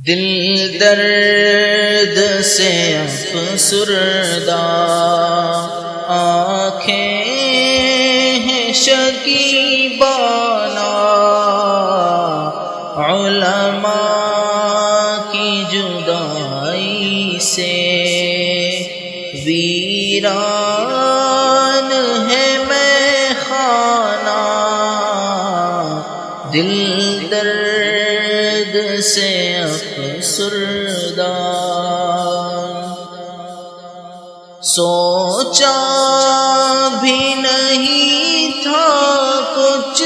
دل درد سے افسردہ، آنکھیں ہیں شکیبانہ، علماء کی جدائی سے ویران ہے میخانہ، دل درد سے افسردہ۔ سوچا بھی نہیں تھا کچھ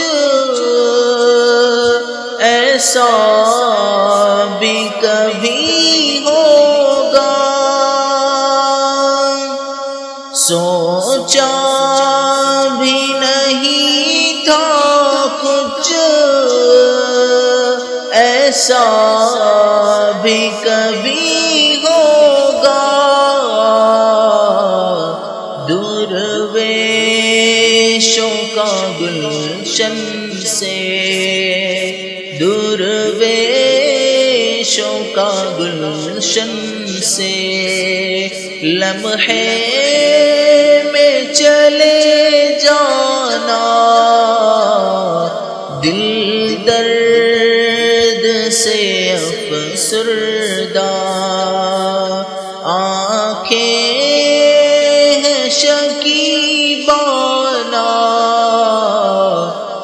ایسا بھی کبھی ہوگا، سوچا بھی نہیں تھا کچھ ایسا بھی کبھی ہوگا، درویشوں کا گلشن سے، درویشوں کا گلشن سے لمحے میں چلے جانا، دل درد سے افسردہ، آنکھیں ہیں شکیبانہ،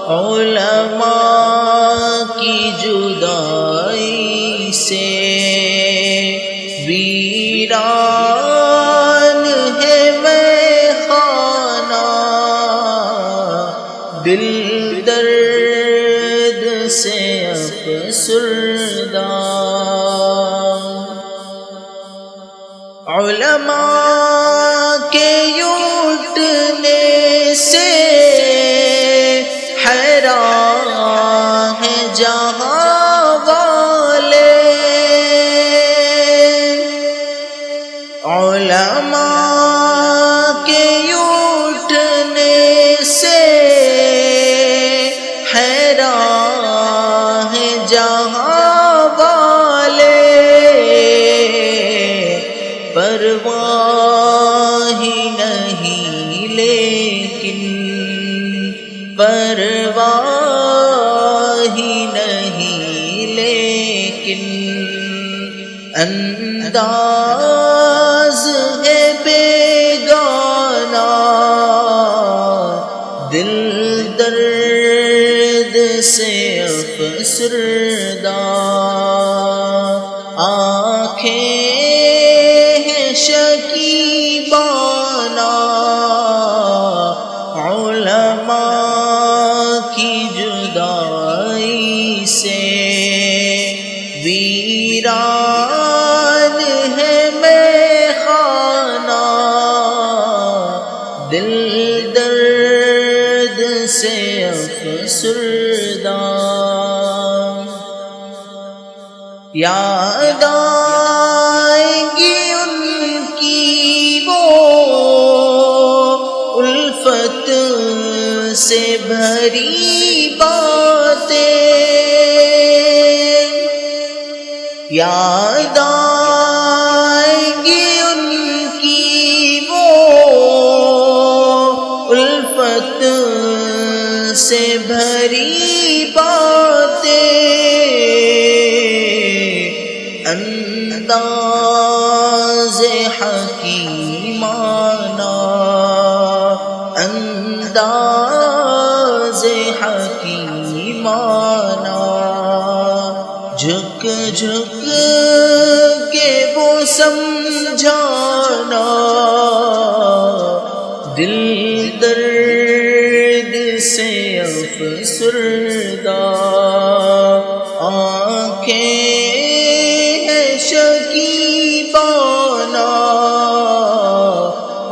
علماء کی جدائی سے ویران ہے میخانہ، دل درد سے افسردہ۔ علماء کے اٹھنے سے حیران ہیں جہاں والے، علماء کے اٹھنے سے حیران ہیں جہاں والے، پرواہ ہی نہیں لیکن، پرواہ ہی نہیں لیکن، انداز ہے بیگانہ، دل درد سے افسردہ، آنکھیں ہیں شکیبانہ، علماء کی جدائی سے ویران ہے میخانہ، دل درد سے افسردہ۔ یاد آئیں گی ان کی وہ الفت سے بھری باتیں، یاد آئیں گی ان کی وہ الفت سے بھری باتیں، انداز حکیمانہ، انداز حکیمانہ، جھک جھک کے وہ سمجھانا، دل درد سے افسردہ، آنکھیں ہیں شکیبانہ،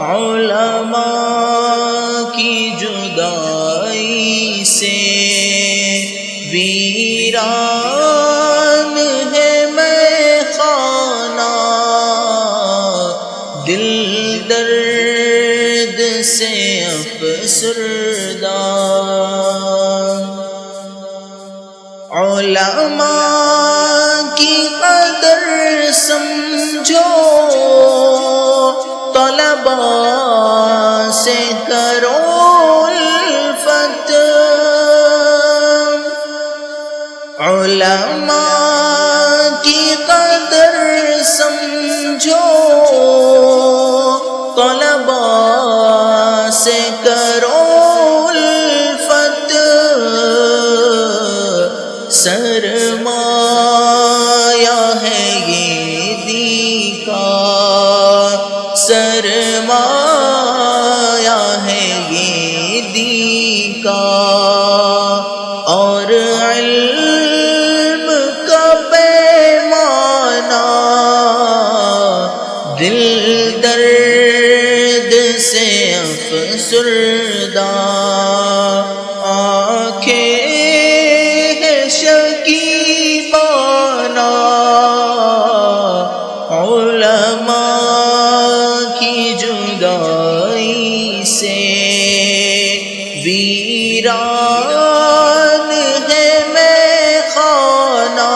علماء کی جدائی سے ویران ہے میخانہ، دل درد سے افسردہ۔ علماء کی سمجھو طلبا سے کرو الفت، علماء کی قدر سمجھو طلبا سے کرو الفت، سرمایہ ہے یہ دین کا، سرمایہ ہے یہ دین کا، اور علم کا پیمانہ دل درد سے افسردہ، آنکھیں ہے شکیبانہ علماء کی جدائی سے، ویران ہے میخانہ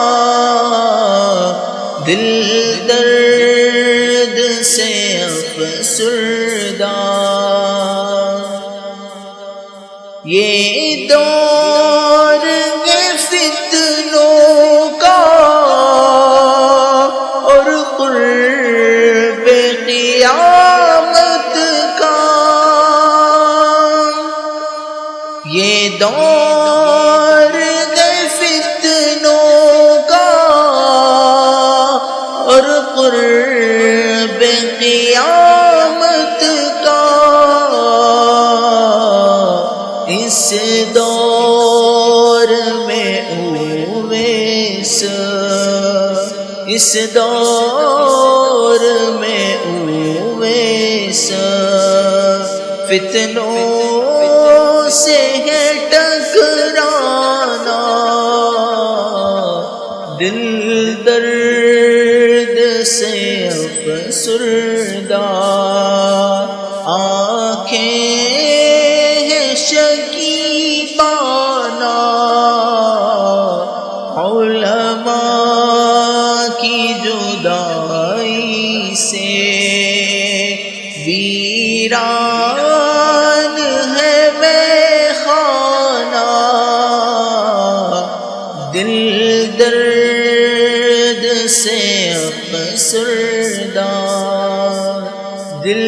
دل درد سے افسردہ، یہ دور ہے فتنوں کا اور قرب قیامت کا، یہ دور ہے فتنوں کا اور قرب قیامت کا، اس دور میں اویس، اس دور میں اویس فتنوں سے ہے ٹکرانا دل درد سے افسردہ، آنکھیں ہیں شکیبانہ علماء کی جدائی سے، ویران ہے میخانہ دل درد سے افسردہ، دل